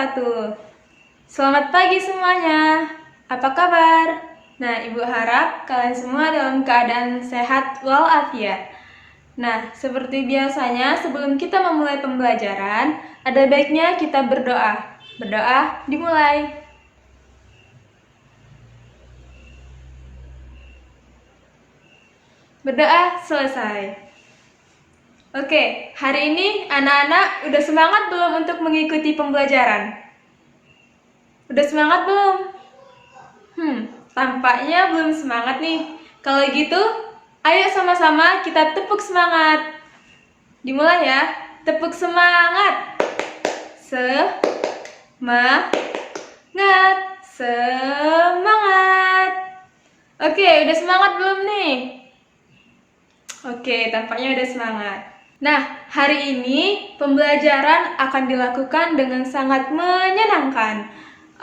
wabarakatuh. Selamat pagi semuanya. Apa kabar? Nah, Ibu harap kalian semua dalam keadaan sehat walafiat. Nah, seperti biasanya sebelum kita memulai pembelajaran, ada baiknya kita berdoa. Berdoa dimulai. Berdoa selesai. Oke, hari ini anak-anak udah semangat belum untuk mengikuti pembelajaran? Udah semangat belum? Tampaknya belum semangat nih. Kalau gitu, ayo sama-sama kita tepuk semangat. Dimulai ya. Tepuk semangat. Semangat. Semangat. Oke, udah semangat belum nih? Oke, tampaknya udah semangat. Nah, hari ini pembelajaran akan dilakukan dengan sangat menyenangkan.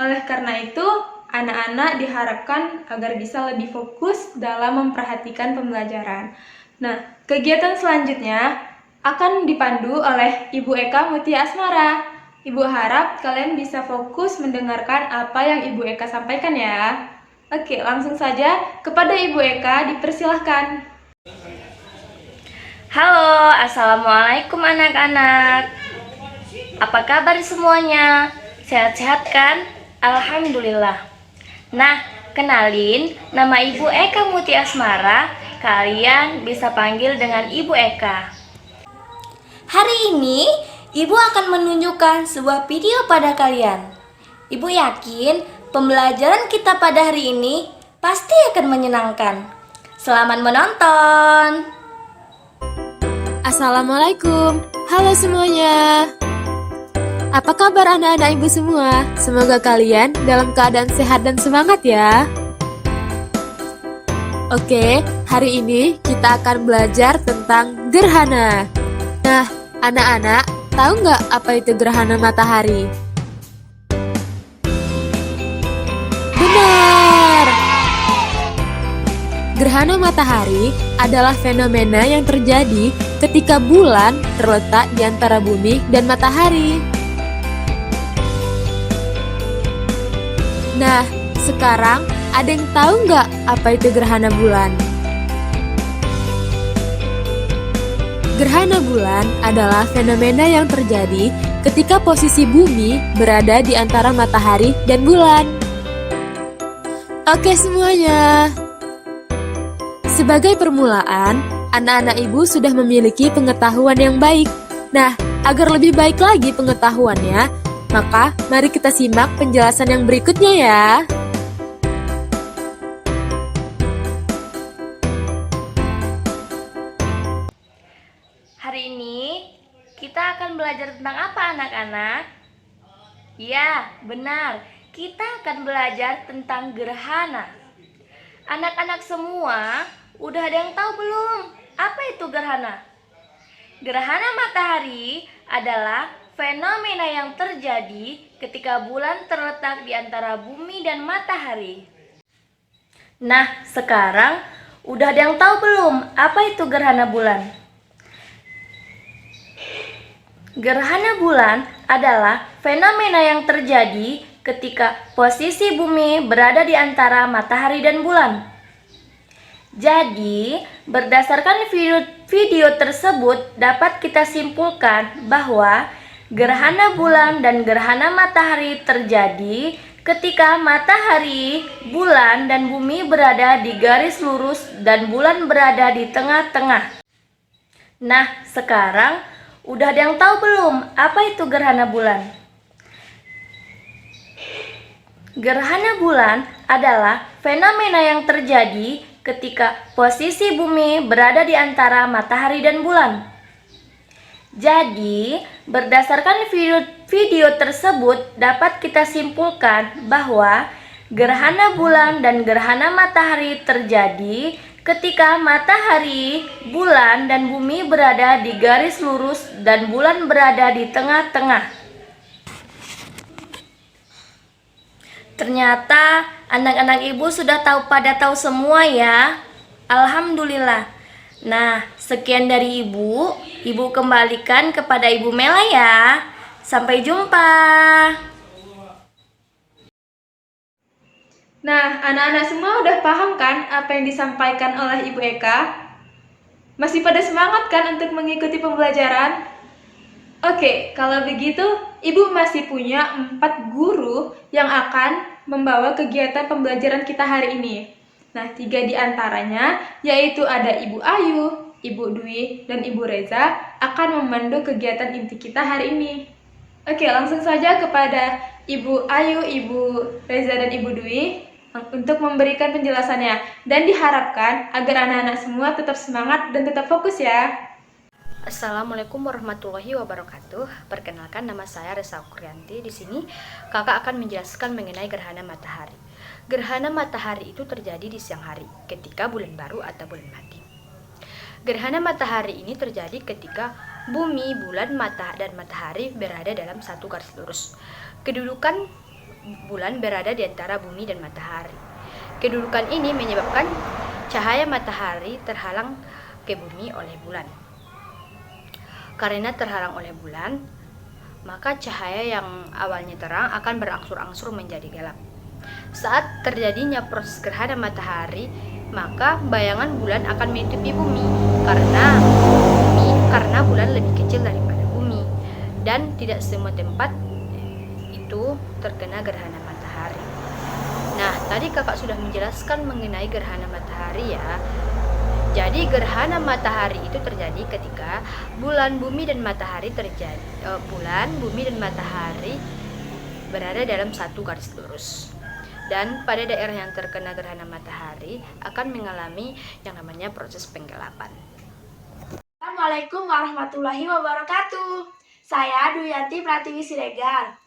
Oleh karena itu, anak-anak diharapkan agar bisa lebih fokus dalam memperhatikan pembelajaran. Nah, kegiatan selanjutnya akan dipandu oleh Ibu Eka Mutia Asmara. Ibu harap kalian bisa fokus mendengarkan apa yang Ibu Eka sampaikan ya. Oke, langsung saja kepada Ibu Eka dipersilahkan. Halo, assalamualaikum anak-anak. Apa kabar semuanya? Sehat-sehat kan? Alhamdulillah. Nah, kenalin, nama Ibu Eka Mutia Asmara. Kalian bisa panggil dengan Ibu Eka. Hari ini, Ibu akan menunjukkan sebuah video pada kalian. Ibu yakin pembelajaran kita pada hari ini pasti akan menyenangkan. Selamat menonton. Assalamualaikum, halo semuanya. Apa kabar anak-anak ibu semua? Semoga kalian dalam keadaan sehat dan semangat ya. Oke, hari ini kita akan belajar tentang gerhana. Nah, anak-anak tahu nggak apa itu gerhana matahari? Benar! Gerhana matahari adalah fenomena yang terjadi ketika bulan terletak di antara bumi dan matahari. Nah, sekarang ada yang tahu nggak apa itu gerhana bulan? Gerhana bulan adalah fenomena yang terjadi ketika posisi bumi berada di antara matahari dan bulan. Oke semuanya. Sebagai permulaan, anak-anak ibu sudah memiliki pengetahuan yang baik. Nah, agar lebih baik lagi pengetahuannya, maka mari kita simak penjelasan yang berikutnya ya. Hari ini kita akan belajar tentang apa anak-anak? Ya, benar. Kita akan belajar tentang gerhana. Anak-anak semua udah ada yang tahu belum? Apa itu gerhana? Gerhana matahari adalah fenomena yang terjadi ketika bulan terletak di antara bumi dan matahari. Nah, sekarang udah ada yang tahu belum apa itu gerhana bulan? Gerhana bulan adalah fenomena yang terjadi ketika posisi bumi berada di antara matahari dan bulan. Jadi, berdasarkan video tersebut dapat kita simpulkan bahwa gerhana bulan dan gerhana matahari terjadi ketika matahari, bulan, dan bumi berada di garis lurus dan bulan berada di tengah-tengah. Nah, sekarang udah ada yang tahu belum apa itu gerhana bulan? Gerhana bulan adalah fenomena yang terjadi ketika posisi bumi berada di antara matahari dan bulan. Jadi, berdasarkan video tersebut dapat kita simpulkan bahwa gerhana bulan dan gerhana matahari terjadi ketika matahari, bulan, dan bumi berada di garis lurus dan bulan berada di tengah-tengah. Ternyata anak-anak ibu sudah pada tahu semua ya. Alhamdulillah. Nah, sekian dari ibu. Ibu kembalikan kepada Ibu Mela ya. Sampai jumpa. Nah, anak-anak semua udah paham kan apa yang disampaikan oleh Ibu Eka? Masih pada semangat kan untuk mengikuti pembelajaran? Oke, kalau begitu Ibu masih punya 4 guru yang akan membawa kegiatan pembelajaran kita hari ini. Nah, 3 di antaranya yaitu ada Ibu Ayu, Ibu Dwi, dan Ibu Reza akan memandu kegiatan inti kita hari ini. Oke, langsung saja kepada Ibu Ayu, Ibu Reza, dan Ibu Dwi untuk memberikan penjelasannya. Dan diharapkan agar anak-anak semua tetap semangat dan tetap fokus ya. Assalamualaikum warahmatullahi wabarakatuh. Perkenalkan, nama saya Reza Kuryanti. Di sini kakak akan menjelaskan mengenai gerhana matahari. Gerhana matahari itu terjadi di siang hari ketika bulan baru atau bulan mati. Gerhana matahari ini terjadi ketika bumi, bulan, dan matahari berada dalam satu garis lurus. Kedudukan bulan berada di antara bumi dan matahari. Kedudukan ini menyebabkan cahaya matahari terhalang ke bumi oleh bulan. Karena terhalang oleh bulan, maka cahaya yang awalnya terang akan berangsur-angsur menjadi gelap. Saat terjadinya proses gerhana matahari, maka bayangan bulan akan menutupi bumi karena bulan lebih kecil daripada bumi, dan tidak semua tempat itu terkena gerhana matahari. Nah, tadi kakak sudah menjelaskan mengenai gerhana matahari ya. Jadi gerhana matahari itu terjadi ketika bulan, bumi, dan matahari berada dalam satu garis lurus. Dan pada daerah yang terkena gerhana matahari akan mengalami yang namanya proses penggelapan. Assalamualaikum warahmatullahi wabarakatuh. Saya Duyanti Pratiwi Siregar.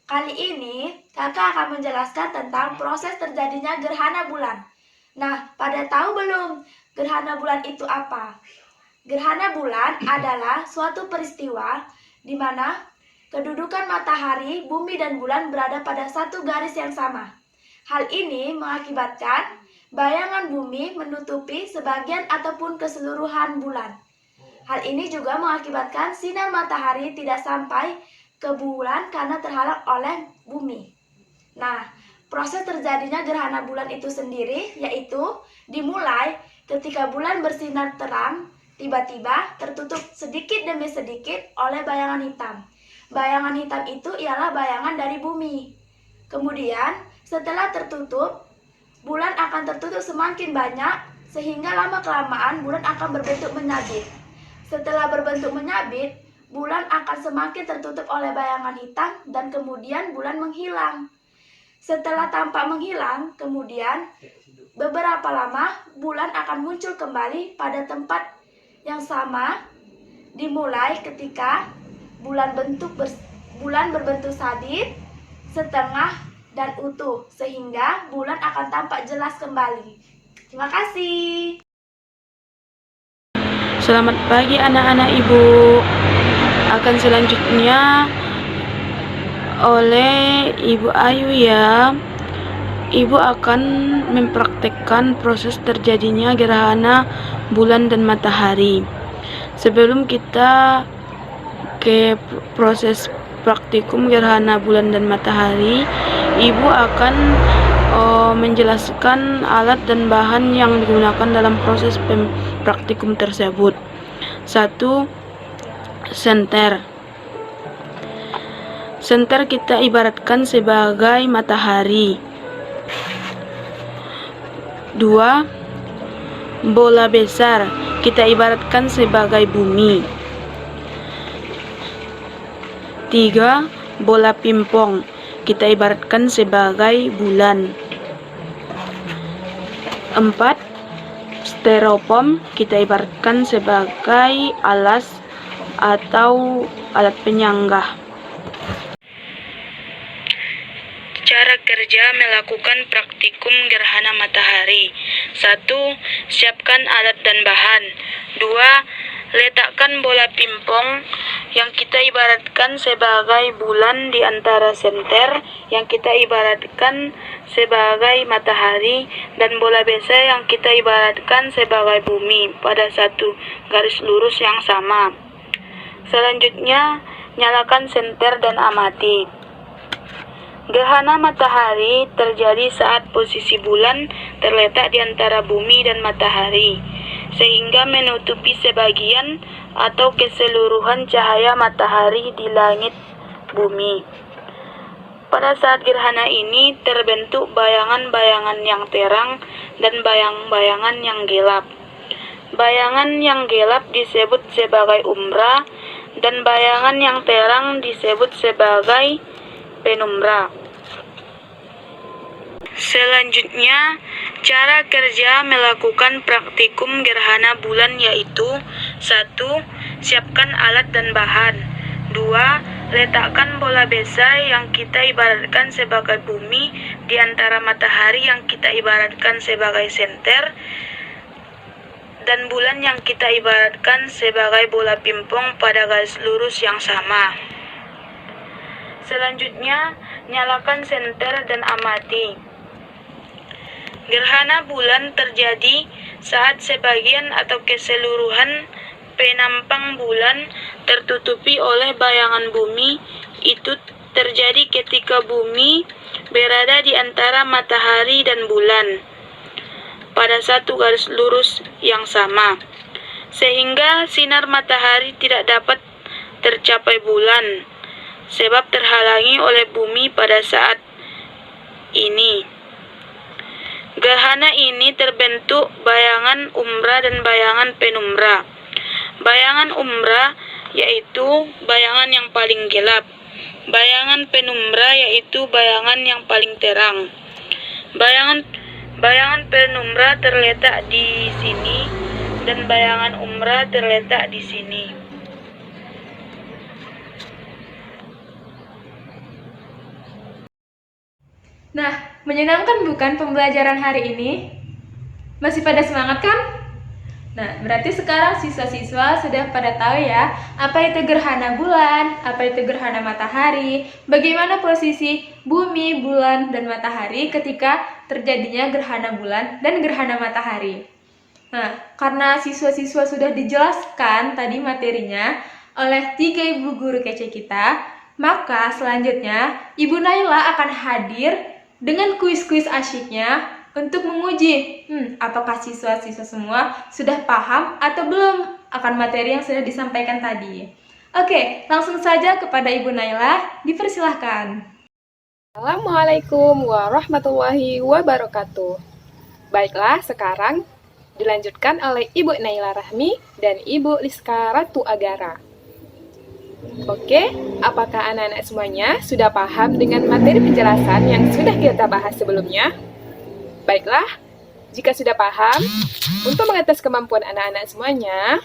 Kali ini kakak akan menjelaskan tentang proses terjadinya gerhana bulan. Nah, pada tahu belum gerhana bulan itu apa? Gerhana bulan adalah suatu peristiwa di mana kedudukan matahari, bumi, dan bulan berada pada satu garis yang sama. Hal ini mengakibatkan bayangan bumi menutupi sebagian ataupun keseluruhan bulan. Hal ini juga mengakibatkan sinar matahari tidak sampai ke bulan karena terhalang oleh bumi. Nah, proses terjadinya gerhana bulan itu sendiri yaitu dimulai ketika bulan bersinar terang, tiba-tiba tertutup sedikit demi sedikit oleh bayangan hitam. Bayangan hitam itu ialah bayangan dari bumi. Kemudian, setelah tertutup, bulan akan tertutup semakin banyak sehingga lama-kelamaan bulan akan berbentuk menyabit. Setelah berbentuk menyabit, bulan akan semakin tertutup oleh bayangan hitam dan kemudian bulan menghilang. Setelah tampak menghilang, kemudian beberapa lama bulan akan muncul kembali pada tempat yang sama, dimulai ketika bulan berbentuk sabit, setengah, dan utuh, sehingga bulan akan tampak jelas kembali. Terima kasih. Selamat pagi anak-anak Ibu. Akan selanjutnya oleh Ibu Ayu ya. Ibu akan mempraktekkan proses terjadinya gerhana bulan dan matahari. Sebelum kita ke proses praktikum gerhana bulan dan matahari, Ibu akan menjelaskan alat dan bahan yang digunakan dalam proses praktikum tersebut. 1. Senter. Senter kita ibaratkan sebagai matahari. 2. Bola besar kita ibaratkan sebagai bumi. 3. Bola pimpong kita ibaratkan sebagai bulan. 4. Styrofoam kita ibaratkan sebagai alas atau alat penyanggah. Cara kerja melakukan praktikum gerhana matahari. 1. Siapkan alat dan bahan. 2. Letakkan bola pimpong yang kita ibaratkan sebagai bulan di antara senter yang kita ibaratkan sebagai matahari, dan bola besar yang kita ibaratkan sebagai bumi pada satu garis lurus yang sama. Selanjutnya, nyalakan senter dan amati. Gerhana matahari terjadi saat posisi bulan terletak di antara bumi dan matahari, sehingga menutupi sebagian atau keseluruhan cahaya matahari di langit bumi. Pada saat gerhana ini terbentuk bayangan-bayangan yang terang dan bayang-bayangan yang gelap. Bayangan yang gelap disebut sebagai umbra dan bayangan yang terang disebut sebagai penumbra. Selanjutnya, cara kerja melakukan praktikum gerhana bulan yaitu 1. Siapkan alat dan bahan. 2. Letakkan bola besar yang kita ibaratkan sebagai bumi di antara matahari yang kita ibaratkan sebagai senter dan bulan yang kita ibaratkan sebagai bola pimpong pada garis lurus yang sama. Selanjutnya, nyalakan senter dan amati. Gerhana bulan terjadi saat sebagian atau keseluruhan penampang bulan tertutupi oleh bayangan bumi. Itu terjadi ketika bumi berada di antara matahari dan bulan pada satu garis lurus yang sama, sehingga sinar matahari tidak dapat tercapai bulan sebab terhalangi oleh bumi pada saat ini. Gerhana ini terbentuk bayangan umbra dan bayangan penumbra. Bayangan umbra yaitu bayangan yang paling gelap. Bayangan penumbra yaitu bayangan yang paling terang. Bayangan penumbra terletak di sini dan bayangan umbra terletak di sini. Nah, menyenangkan bukan pembelajaran hari ini? Masih pada semangat kan? Nah, berarti sekarang siswa-siswa sudah pada tahu ya, apa itu gerhana bulan, apa itu gerhana matahari, bagaimana posisi bumi, bulan, dan matahari ketika terjadinya gerhana bulan dan gerhana matahari. Nah, karena siswa-siswa sudah dijelaskan tadi materinya oleh 3 ibu guru kece kita, maka selanjutnya Ibu Naila akan hadir dengan kuis-kuis asyiknya untuk menguji apakah siswa-siswa semua sudah paham atau belum akan materi yang sudah disampaikan tadi. Oke, langsung saja kepada Ibu Naila, dipersilahkan. Assalamualaikum warahmatullahi wabarakatuh. Baiklah, sekarang dilanjutkan oleh Ibu Naila Rahmi dan Ibu Liska Ratu Agara. Oke, apakah anak-anak semuanya sudah paham dengan materi penjelasan yang sudah kita bahas sebelumnya? Baiklah, jika sudah paham, untuk mengetes kemampuan anak-anak semuanya,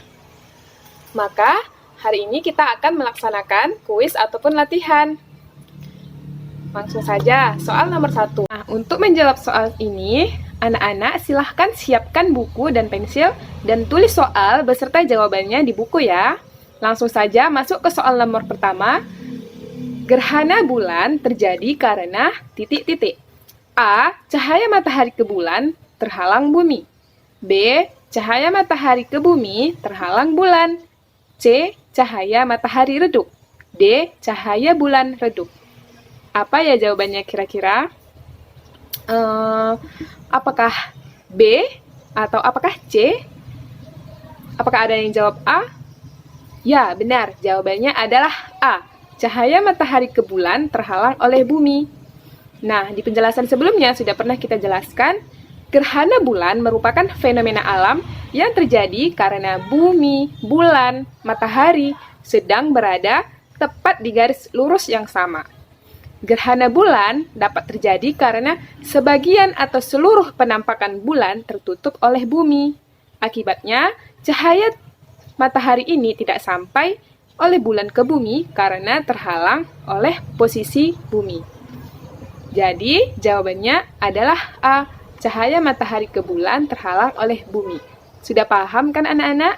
maka hari ini kita akan melaksanakan kuis ataupun latihan. Langsung saja, soal nomor 1. Nah, untuk menjawab soal ini, anak-anak silahkan siapkan buku dan pensil dan tulis soal beserta jawabannya di buku ya. Langsung saja masuk ke soal nomor pertama. Gerhana bulan terjadi karena titik-titik. A. Cahaya matahari ke bulan terhalang bumi. B. Cahaya matahari ke bumi terhalang bulan. C. Cahaya matahari redup. D. Cahaya bulan redup. Apa ya jawabannya kira-kira? Apakah B atau apakah C? Apakah ada yang jawab A? Ya, benar. Jawabannya adalah A. Cahaya matahari ke bulan terhalang oleh bumi. Nah, di penjelasan sebelumnya sudah pernah kita jelaskan, gerhana bulan merupakan fenomena alam yang terjadi karena bumi, bulan, matahari sedang berada tepat di garis lurus yang sama. Gerhana bulan dapat terjadi karena sebagian atau seluruh penampakan bulan tertutup oleh bumi. Akibatnya, cahaya matahari ini tidak sampai oleh bulan ke bumi karena terhalang oleh posisi bumi. Jadi, jawabannya adalah A. Cahaya matahari ke bulan terhalang oleh bumi. Sudah paham kan anak-anak?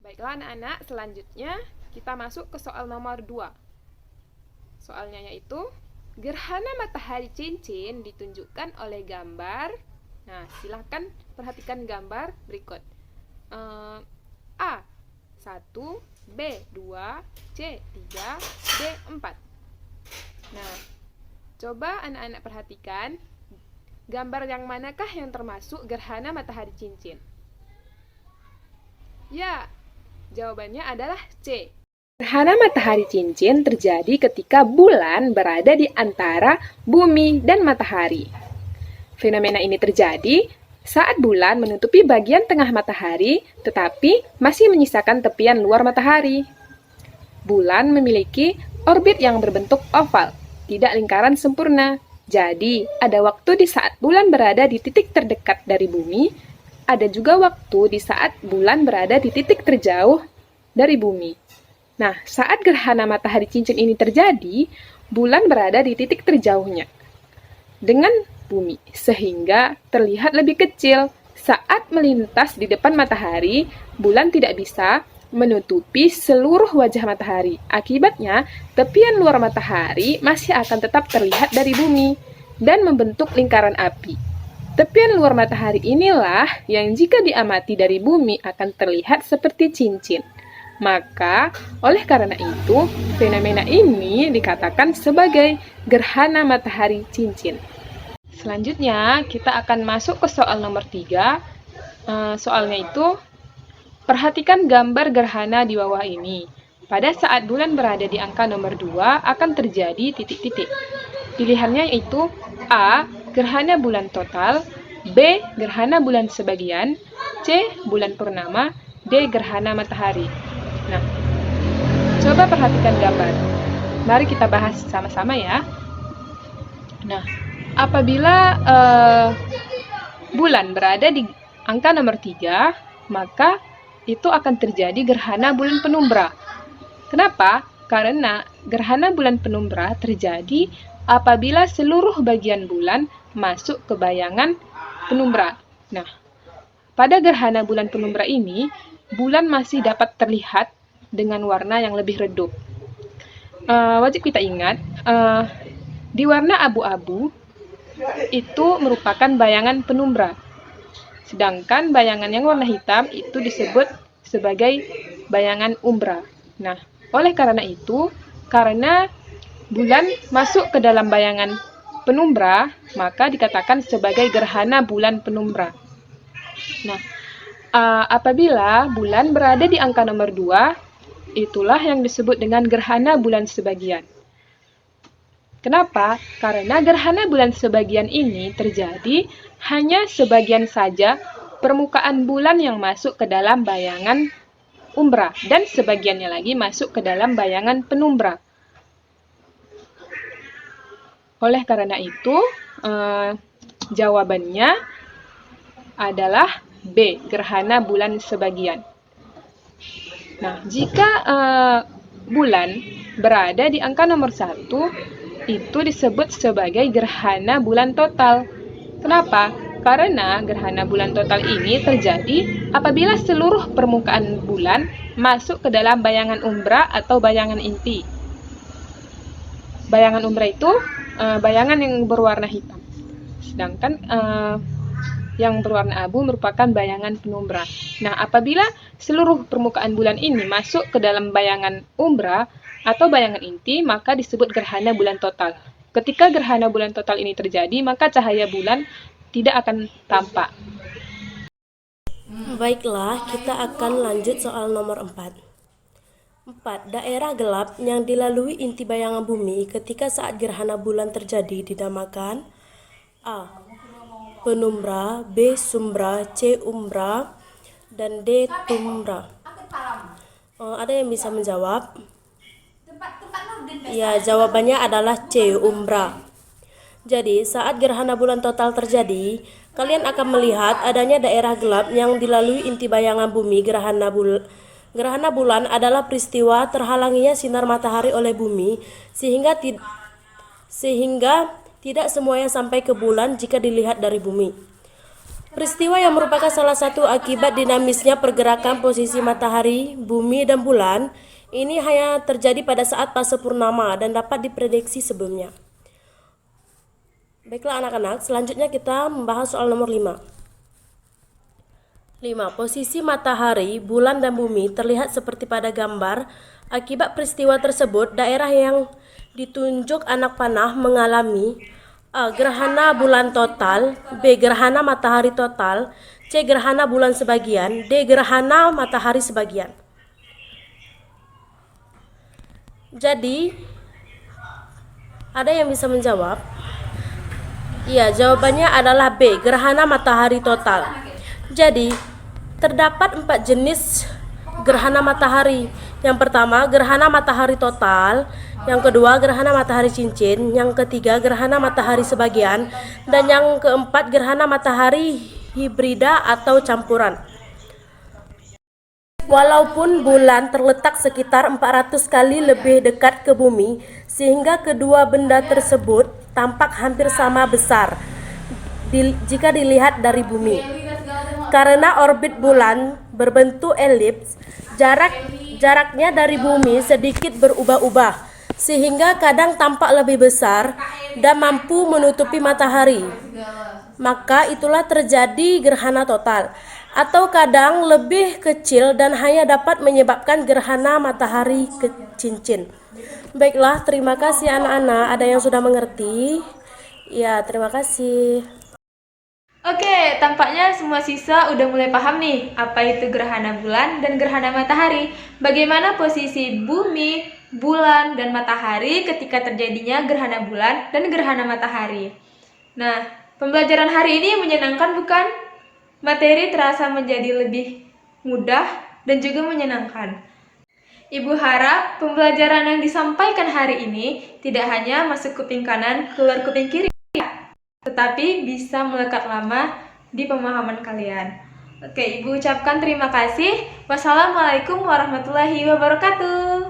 Baiklah anak-anak, selanjutnya kita masuk ke soal nomor 2. Soalnya yaitu, gerhana matahari cincin ditunjukkan oleh gambar. Nah, silahkan perhatikan gambar berikut. A. 1, B. 2, C. 3, D. 4. Nah, Coba anak-anak perhatikan, gambar yang manakah yang termasuk gerhana matahari cincin? Ya, jawabannya adalah C. Gerhana matahari cincin terjadi ketika bulan berada di antara bumi dan matahari. Fenomena ini terjadi saat bulan menutupi bagian tengah matahari, tetapi masih menyisakan tepian luar matahari. Bulan memiliki orbit yang berbentuk oval, tidak lingkaran sempurna. Jadi, ada waktu di saat bulan berada di titik terdekat dari bumi, ada juga waktu di saat bulan berada di titik terjauh dari bumi. Nah, saat gerhana matahari cincin ini terjadi, bulan berada di titik terjauhnya dengan bumi, sehingga terlihat lebih kecil. Saat melintas di depan matahari, bulan tidak bisa menutupi seluruh wajah matahari. Akibatnya, tepian luar matahari masih akan tetap terlihat dari bumi dan membentuk lingkaran api. Tepian luar matahari inilah yang jika diamati dari bumi akan terlihat seperti cincin. Maka, oleh karena itu, fenomena ini dikatakan sebagai gerhana matahari cincin. Selanjutnya, kita akan masuk ke soal nomor 3. Soalnya itu, perhatikan gambar gerhana di bawah ini. Pada saat bulan berada di angka nomor 2, akan terjadi titik-titik. Pilihannya yaitu A. Gerhana bulan total, B. Gerhana bulan sebagian, C. Bulan purnama, D. Gerhana matahari. Nah, coba perhatikan gambar. Mari kita bahas sama-sama ya. Nah, apabila bulan berada di angka nomor 3, maka itu akan terjadi gerhana bulan penumbra. Kenapa? Karena gerhana bulan penumbra terjadi apabila seluruh bagian bulan masuk ke bayangan penumbra. Nah, pada gerhana bulan penumbra ini, bulan masih dapat terlihat dengan warna yang lebih redup. Wajib kita ingat, di warna abu-abu itu merupakan bayangan penumbra. Sedangkan bayangan yang warna hitam itu disebut sebagai bayangan umbra. Nah, oleh karena itu, karena bulan masuk ke dalam bayangan penumbra, maka dikatakan sebagai gerhana bulan penumbra. Nah, apabila bulan berada di angka nomor 2, itulah yang disebut dengan gerhana bulan sebagian. Kenapa? Karena gerhana bulan sebagian ini terjadi hanya sebagian saja permukaan bulan yang masuk ke dalam bayangan umbra dan sebagiannya lagi masuk ke dalam bayangan penumbra. Oleh karena itu, jawabannya adalah B, gerhana bulan sebagian. Nah, jika bulan berada di angka nomor 1, itu disebut sebagai gerhana bulan total. Kenapa? Karena gerhana bulan total ini terjadi apabila seluruh permukaan bulan masuk ke dalam bayangan umbra atau bayangan inti. Bayangan umbra itu bayangan yang berwarna hitam. Sedangkan yang berwarna abu merupakan bayangan penumbra. Nah, apabila seluruh permukaan bulan ini masuk ke dalam bayangan umbra atau bayangan inti, maka disebut gerhana bulan total. Ketika gerhana bulan total ini terjadi, maka cahaya bulan tidak akan tampak. Baiklah, kita akan lanjut soal nomor 4. 4. Daerah gelap yang dilalui inti bayangan bumi ketika saat gerhana bulan terjadi dinamakan A. Penumbra, B. Sumbra, C. Umbra, dan D. Tumbra. Ada yang bisa menjawab? Ya, jawabannya adalah C. Umbra. Jadi, saat gerhana bulan total terjadi, kalian akan melihat adanya daerah gelap yang dilalui inti bayangan bumi. Gerhana bulan adalah peristiwa terhalanginya sinar matahari oleh bumi, sehingga tidak semuanya sampai ke bulan jika dilihat dari bumi. Peristiwa yang merupakan salah satu akibat dinamisnya pergerakan posisi matahari, bumi, dan bulan, ini hanya terjadi pada saat fase purnama dan dapat diprediksi sebelumnya. Baiklah anak-anak, selanjutnya kita membahas soal nomor 5. 5. Posisi matahari, bulan, dan bumi terlihat seperti pada gambar. Akibat peristiwa tersebut, daerah yang Ditunjuk anak panah mengalami A. Gerhana bulan total, B. Gerhana matahari total, C. Gerhana bulan sebagian, D. Gerhana matahari sebagian. Jadi, ada yang bisa menjawab? Iya, jawabannya adalah B. Gerhana matahari total. Jadi, terdapat 4 jenis gerhana matahari. Yang pertama, gerhana matahari total. Yang kedua, gerhana matahari cincin. Yang ketiga, gerhana matahari sebagian. Dan yang keempat, gerhana matahari hibrida atau campuran. Walaupun bulan terletak sekitar 400 kali lebih dekat ke bumi, sehingga kedua benda tersebut tampak hampir sama besar jika dilihat dari bumi. Karena orbit bulan berbentuk elips, jaraknya dari bumi sedikit berubah-ubah, sehingga kadang tampak lebih besar dan mampu menutupi matahari. Maka itulah terjadi gerhana total, atau kadang lebih kecil dan hanya dapat menyebabkan gerhana matahari cincin. Baiklah, terima kasih anak-anak. Ada yang sudah mengerti? Ya, terima kasih. Oke, tampaknya semua siswa udah mulai paham nih apa itu gerhana bulan dan gerhana matahari. Bagaimana posisi bumi, bulan, dan matahari ketika terjadinya gerhana bulan dan gerhana matahari. Nah, pembelajaran hari ini menyenangkan bukan? Materi terasa menjadi lebih mudah dan juga menyenangkan. Ibu harap pembelajaran yang disampaikan hari ini tidak hanya masuk kuping kanan, keluar kuping kiri, tetapi bisa melekat lama di pemahaman kalian. Oke, Ibu ucapkan terima kasih. Wassalamualaikum warahmatullahi wabarakatuh.